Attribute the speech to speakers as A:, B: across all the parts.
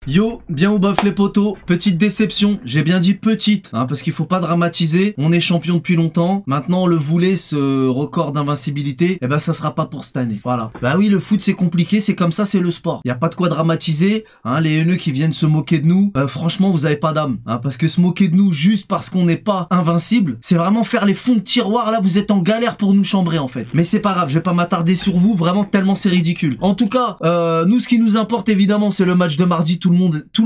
A: Yo, bien ou bof les potos, petite déception, j'ai bien dit petite, hein, parce qu'il faut pas dramatiser, on est champion depuis longtemps, maintenant on le voulait ce record d'invincibilité, et ben ça sera pas pour cette année, voilà. Bah oui, le foot c'est compliqué, c'est comme ça, c'est le sport, y a pas de quoi dramatiser, hein, les haineux qui viennent se moquer de nous, franchement vous avez pas d'âme, hein, parce que se moquer de nous juste parce qu'on n'est pas invincible, c'est vraiment faire les fonds de tiroir, là vous êtes en galère pour nous chambrer en fait. Mais c'est pas grave, je vais pas m'attarder sur vous, vraiment tellement c'est ridicule. En tout cas, nous ce qui nous importe évidemment c'est le match de mardi, tout le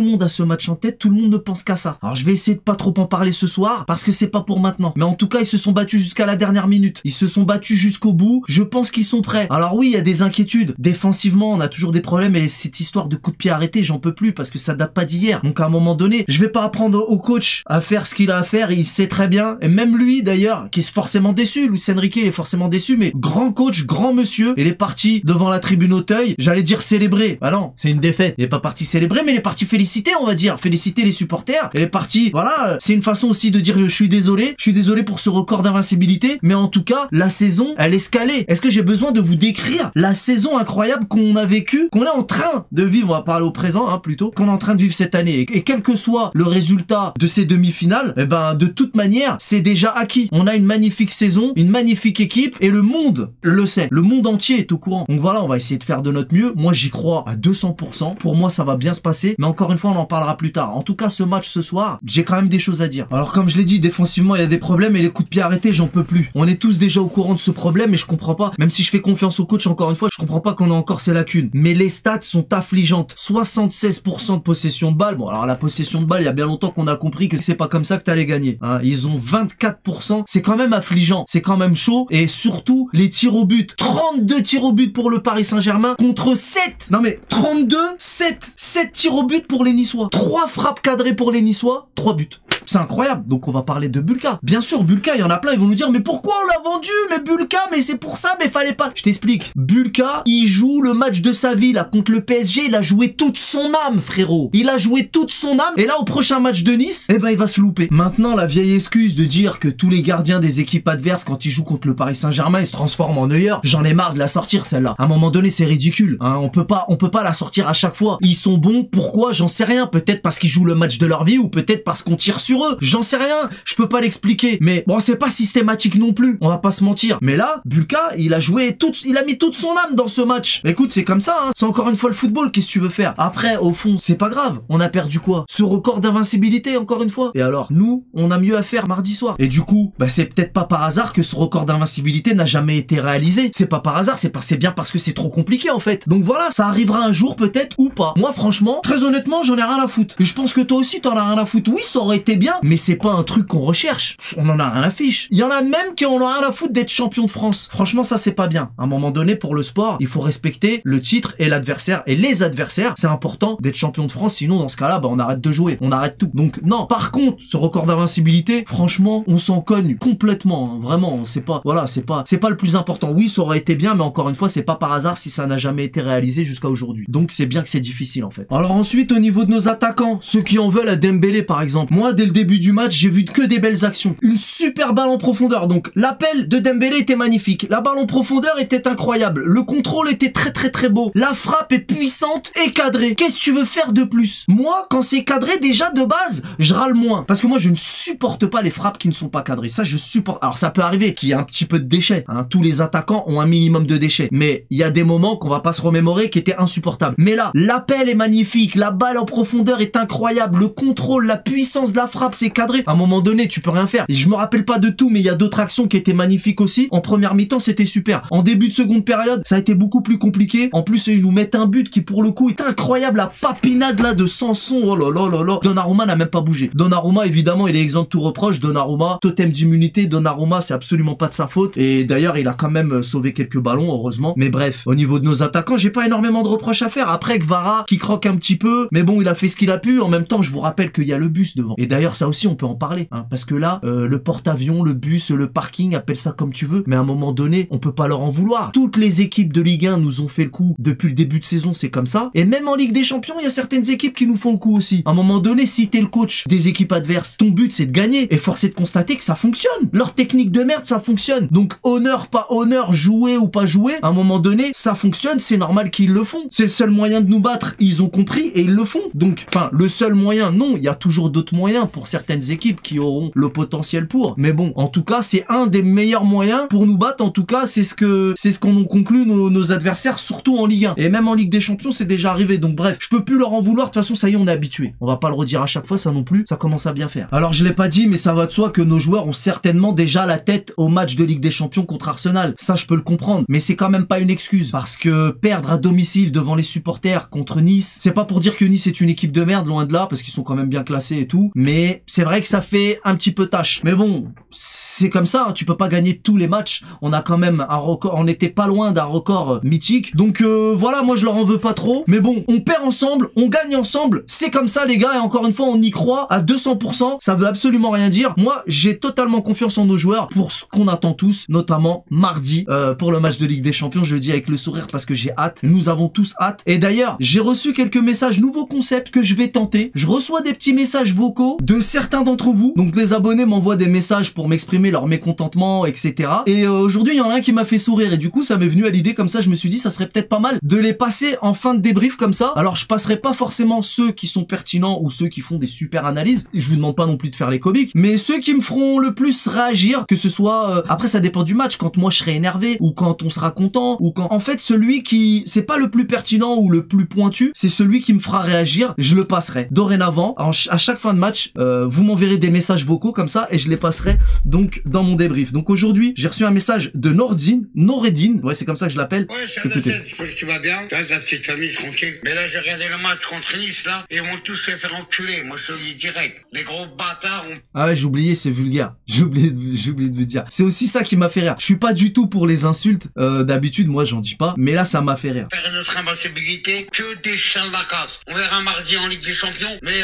A: monde a ce match en tête, tout le monde ne pense qu'à ça. Alors je vais essayer de pas trop en parler ce soir, parce que c'est pas pour maintenant. Mais en tout cas, ils se sont battus jusqu'à la dernière minute. Ils se sont battus jusqu'au bout. Je pense qu'ils sont prêts. Alors oui, il y a des inquiétudes. Défensivement, on a toujours des problèmes et cette histoire de coup de pied arrêté, j'en peux plus parce que ça date pas d'hier. Donc à un moment donné, je vais pas apprendre au coach à faire ce qu'il a à faire. Il sait très bien. Et même lui d'ailleurs, qui est forcément déçu. Luis Enrique, il est forcément déçu, mais grand coach, grand monsieur. Il est parti devant la tribune Auteuil. J'allais dire célébrer. Ah non, c'est une défaite. Il est pas parti célébrer, mais il est parti féliciter, on va dire. Féliciter les supporters. Il est parti, voilà. C'est une façon aussi de dire je suis désolé pour ce record d'invincibilité. Mais en tout cas, la saison, elle est scalée. Est-ce que j'ai besoin de vous décrire la saison incroyable qu'on a vécue, qu'on est en train de vivre, on va parler au présent, hein, plutôt, qu'on est en train de vivre cette année. Et quel que soit le résultat de ces demi-finales, eh ben, de toute manière, c'est déjà acquis. On a une magnifique saison, une magnifique équipe, et le monde le sait. Le monde entier est au courant. Donc voilà, on va essayer de faire de notre mieux. Moi, j'y crois à 200%. Pour moi, ça va bien se passer. Mais encore une fois, on en parlera plus tard. En tout cas, ce match ce soir, j'ai quand même des choses à dire. Alors, comme je l'ai dit, défensivement, il y a des problèmes et les coups de pied arrêtés, j'en peux plus. On est tous déjà au courant de ce problème et je comprends pas, même si je fais confiance au coach encore une fois, je comprends pas qu'on a encore ces lacunes. Mais les stats sont affligeantes. 76% de possession de balle. Bon, alors la possession de balle, il y a bien longtemps qu'on a compris que c'est pas comme ça que t'allais gagner. Hein, ils ont 24%. C'est quand même affligeant. C'est quand même chaud. Et surtout, les tirs au but. 32 tirs au but pour le Paris Saint-Germain contre 7. Non mais, 32, 7. 7 tirs au but pour les Niçois. 3 frappes cadrées pour les Niçois. 3 buts. C'est incroyable. Donc on va parler de Bulka. Bien sûr, Bulka, il y en a plein, ils vont nous dire mais pourquoi on l'a vendu? Mais Bulka, mais c'est pour ça, mais fallait pas. Je t'explique. Bulka, il joue le match de sa vie là contre le PSG, il a joué toute son âme, frérot. Il a joué toute son âme et là au prochain match de Nice, eh ben il va se louper. Maintenant, la vieille excuse de dire que tous les gardiens des équipes adverses quand ils jouent contre le Paris Saint-Germain, ils se transforment en œilleur. J'en ai marre de la sortir celle-là. À un moment donné, c'est ridicule. Hein, on peut pas la sortir à chaque fois. Ils sont bons, pourquoi? J'en sais rien. Peut-être parce qu'ils jouent le match de leur vie ou peut-être parce qu'on tire sur eux. J'en sais rien, je peux pas l'expliquer. Mais bon, c'est pas systématique non plus, on va pas se mentir. Mais là, Bulka, il a mis toute son âme dans ce match. Écoute, c'est comme ça, hein. C'est encore une fois le football, qu'est-ce que tu veux faire? Après, au fond, c'est pas grave. On a perdu quoi? Ce record d'invincibilité, encore une fois. Et alors, nous, on a mieux à faire mardi soir. Et du coup, bah c'est peut-être pas par hasard que ce record d'invincibilité n'a jamais été réalisé. C'est pas par hasard, c'est bien parce que c'est trop compliqué en fait. Donc voilà, ça arrivera un jour peut-être ou pas. Moi, franchement, très honnêtement, j'en ai rien à foutre. Et je pense que toi aussi, t'en as rien à foutre. Oui, ça aurait été bien, mais c'est pas un truc qu'on recherche. On en a rien à fiche. Il y en a même qui en ont rien à foutre d'être champion de France. Franchement, ça c'est pas bien. À un moment donné, pour le sport, il faut respecter le titre et l'adversaire et les adversaires. C'est important d'être champion de France, sinon dans ce cas-là, bah on arrête de jouer, on arrête tout. Donc non. Par contre, ce record d'invincibilité, franchement, on s'en cogne complètement. Hein. Vraiment, c'est pas le plus important. Oui, ça aurait été bien, mais encore une fois, c'est pas par hasard si ça n'a jamais été réalisé jusqu'à aujourd'hui. Donc c'est bien que c'est difficile en fait. Alors ensuite, au niveau de nos attaquants, ceux qui en veulent à Dembélé par exemple. Moi, dès le début du match, j'ai vu que des belles actions. Une super balle en profondeur. Donc l'appel de Dembélé était magnifique. La balle en profondeur était incroyable. Le contrôle était très beau. La frappe est puissante et cadrée. Qu'est-ce que tu veux faire de plus? Moi, quand c'est cadré déjà de base, je râle moins. Parce que moi, je ne supporte pas les frappes qui ne sont pas cadrées. Ça, je supporte. Alors ça peut arriver qu'il y ait un petit peu de déchets. Hein. Tous les attaquants ont un minimum de déchets. Mais il y a des moments qu'on va pas se remémorer qui étaient insupportables. Mais là, l'appel est magnifique. La balle en profondeur est incroyable. Le contrôle, la puissance de la frappe, c'est cadré. À un moment donné, tu peux rien faire. Et je me rappelle pas de tout, mais il y a d'autres actions qui étaient magnifiques aussi. En première mi-temps, c'était super. En début de seconde période, ça a été beaucoup plus compliqué. En plus, ils nous mettent un but qui, pour le coup, est incroyable. La papinade là de Sanson. Oh là là là là. Donnarumma n'a même pas bougé. Donnarumma, évidemment, il est exempt de tout reproche. Donnarumma, totem d'immunité. Donnarumma, c'est absolument pas de sa faute. Et d'ailleurs, il a quand même sauvé quelques ballons, heureusement. Mais bref, au niveau de nos attaquants, j'ai pas énormément de reproches à faire. Après, Kvara, qui croque un petit peu. Mais bon, il a fait ce qu'il a pu. En même temps, je vous rappelle qu'il y a le bus devant. Et d'ailleurs, d'ailleurs ça aussi on peut en parler, hein, parce que là, le porte-avions, le bus, le parking, appelle ça comme tu veux, mais à un moment donné, on peut pas leur en vouloir. Toutes les équipes de Ligue 1 nous ont fait le coup depuis le début de saison, c'est comme ça. Et même en Ligue des Champions, il y a certaines équipes qui nous font le coup aussi. À un moment donné, si t'es le coach des équipes adverses, ton but c'est de gagner. Et force est de constater que ça fonctionne. Leur technique de merde, ça fonctionne. Donc honneur, pas honneur, jouer ou pas jouer, à un moment donné, ça fonctionne, c'est normal qu'ils le font. C'est le seul moyen de nous battre, ils ont compris et ils le font. Donc, enfin, le seul moyen, non, il y a toujours d'autres moyens pour certaines équipes qui auront le potentiel pour. Mais bon, en tout cas, c'est un des meilleurs moyens pour nous battre. En tout cas, c'est ce qu'en ont conclu nos adversaires, surtout en Ligue 1. Et même en Ligue des Champions, c'est déjà arrivé. Donc bref, je peux plus leur en vouloir. De toute façon, ça y est, on est habitué. On va pas le redire à chaque fois, ça non plus. Ça commence à bien faire. Alors, je l'ai pas dit, mais ça va de soi que nos joueurs ont certainement déjà la tête au match de Ligue des Champions contre Arsenal. Ça, je peux le comprendre. Mais c'est quand même pas une excuse. Parce que perdre à domicile devant les supporters contre Nice, c'est pas pour dire que Nice est une équipe de merde, loin de là, parce qu'ils sont quand même bien classés et tout. Mais c'est vrai que ça fait un petit peu tâche. Mais bon, c'est comme ça, hein, tu peux pas gagner tous les matchs. On a quand même un record, on était pas loin d'un record mythique. Donc voilà, moi je leur en veux pas trop. Mais bon, on perd ensemble, on gagne ensemble. C'est comme ça les gars, et encore une fois, on y croit à 200%. Ça veut absolument rien dire. Moi, j'ai totalement confiance en nos joueurs pour ce qu'on attend tous, notamment mardi pour le match de Ligue des Champions. Je le dis avec le sourire parce que j'ai hâte. Nous avons tous hâte. Et d'ailleurs, j'ai reçu quelques messages, nouveaux concepts que je vais tenter. Je reçois des petits messages vocaux de certains d'entre vous. Donc les abonnés m'envoient des messages pour m'exprimer leur mécontentement, etc. Et aujourd'hui, il y en a un qui m'a fait sourire. Et du coup, ça m'est venu à l'idée comme ça. Je me suis dit, ça serait peut-être pas mal de les passer en fin de débrief comme ça. Alors, je passerai pas forcément ceux qui sont pertinents ou ceux qui font des super analyses. Je vous demande pas non plus de faire les comiques. Mais ceux qui me feront le plus réagir, que ce soit... Après, ça dépend du match. Quand moi, je serai énervé ou quand on sera content ou quand... En fait, celui qui... C'est pas le plus pertinent ou le plus pointu. C'est celui qui me fera réagir. Je le passerai. Dorénavant, à chaque fin de match, vous m'enverrez des messages vocaux comme ça et je les passerai donc dans mon débrief. Donc aujourd'hui, j'ai reçu un message de Noureddin, ouais c'est comme ça que je l'appelle.
B: Ouais, ça tu vas bien, tu la petite famille tranquille. Mais là j'ai regardé le match contre Nice là, et ils vont tous se faire enculer, moi je te le dis direct. Les gros bâtards ont...
A: Ah ouais, j'ai oublié, c'est vulgaire. J'ai oublié de vous dire. C'est aussi ça qui m'a fait rire. Je suis pas du tout pour les insultes, d'habitude moi j'en dis pas, mais là ça m'a fait rire.
B: Faire notre impossibilité, que des chiens de la casse. On verra mardi en Ligue des Champions, mais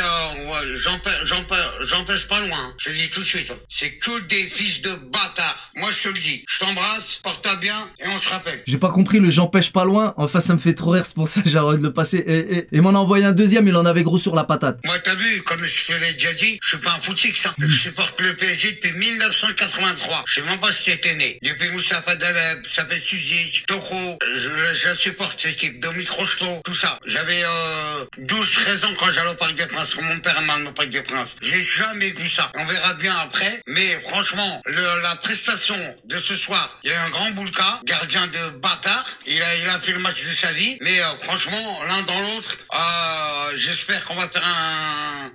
B: j'en pèse pas loin, hein. Je le dis tout de suite. C'est que des fils de bâtards. Moi je te le dis. Je t'embrasse, porte-toi bien et on se rappelle.
A: J'ai pas compris le j'empêche pas loin. Enfin ça me fait trop rire, c'est pour ça que j'ai envie de le passer. Et m'en a envoyé un deuxième, il en avait gros sur la patate.
B: Moi t'as vu, comme je te l'ai déjà dit, je suis pas un footix, hein. Je supporte le PSG depuis 1983. Je sais même pas si t'étais né. Depuis Moustapha Daleb, Sapet Suzic, Toko, je supporte cette équipe, Dominique Rocheteau, tout ça. J'avais 12-13 ans quand j'allais au Parc des Princes, quand mon père m'a amené au Parc des Princes. J'ai jamais vu ça. On verra bien après, mais franchement, la prestation de ce soir, il y a eu un grand Boulka, gardien de bâtard, il a fait le match de sa vie, mais franchement, l'un dans l'autre, j'espère qu'on va faire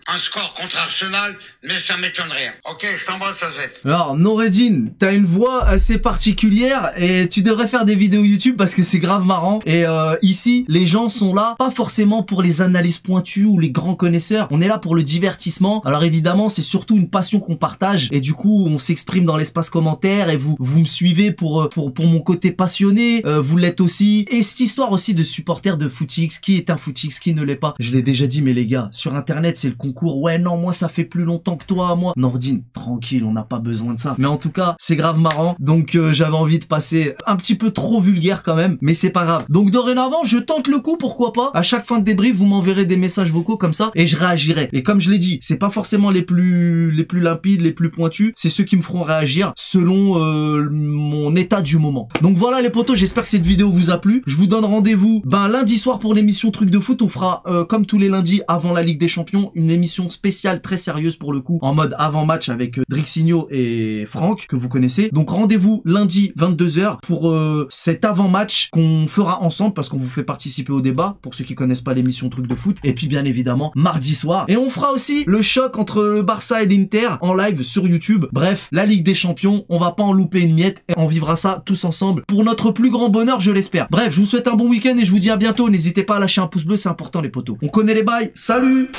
B: un score contre Arsenal, mais ça m'étonnerait. Ok, je t'embrasse, Azette.
A: Alors, Noureddin, t'as une voix assez particulière et tu devrais faire des vidéos YouTube parce que c'est grave marrant. Et ici, les gens sont là, pas forcément pour les analyses pointues ou les grands connaisseurs, on est là pour le divertissement. Alors évidemment, c'est surtout une passion qu'on partage et du coup, on s'exprime dans l'espace commentaire et vous me suivez pour mon côté passionné, vous l'êtes aussi. Et cette histoire aussi de supporters de footix, qui est un footix, qui ne l'est pas. Je l'ai déjà dit, mais les gars, sur internet, c'est le concours. Ouais, non, moi, ça fait plus longtemps que toi, moi. Noureddin, tranquille, on n'a pas besoin de ça. Mais en tout cas, c'est grave marrant. Donc, j'avais envie de passer un petit peu trop vulgaire quand même, mais c'est pas grave. Donc, dorénavant, je tente le coup, pourquoi pas. À chaque fin de débrief, vous m'enverrez des messages vocaux comme ça et je réagirai. Et comme je l'ai dit, c'est pas forcément les plus limpides, les plus pointus. C'est ceux qui me feront réagir selon mon état du moment. Donc voilà les potos, j'espère que cette vidéo vous a plu. Je vous donne rendez-vous lundi soir pour l'émission Truc de foot. On fera comme tous les lundis avant la Ligue des Champions une émission spéciale très sérieuse pour le coup, en mode avant-match avec Drixigno et Franck que vous connaissez. Donc rendez-vous lundi 22h pour cet avant-match qu'on fera ensemble parce qu'on vous fait participer au débat pour ceux qui connaissent pas l'émission Truc de foot. Et puis bien évidemment mardi soir. Et on fera aussi le choc entre le Barça et l'Inter en live sur YouTube. Bref, la Ligue des Champions, on va pas en louper une miette et on vivra ça tous ensemble pour notre plus grand bonheur, je l'espère. Bref, je vous souhaite un bon week-end et je vous dis à bientôt. N'hésitez pas à lâcher un pouce bleu, c'est important les potos. On connaît les bails. Salut!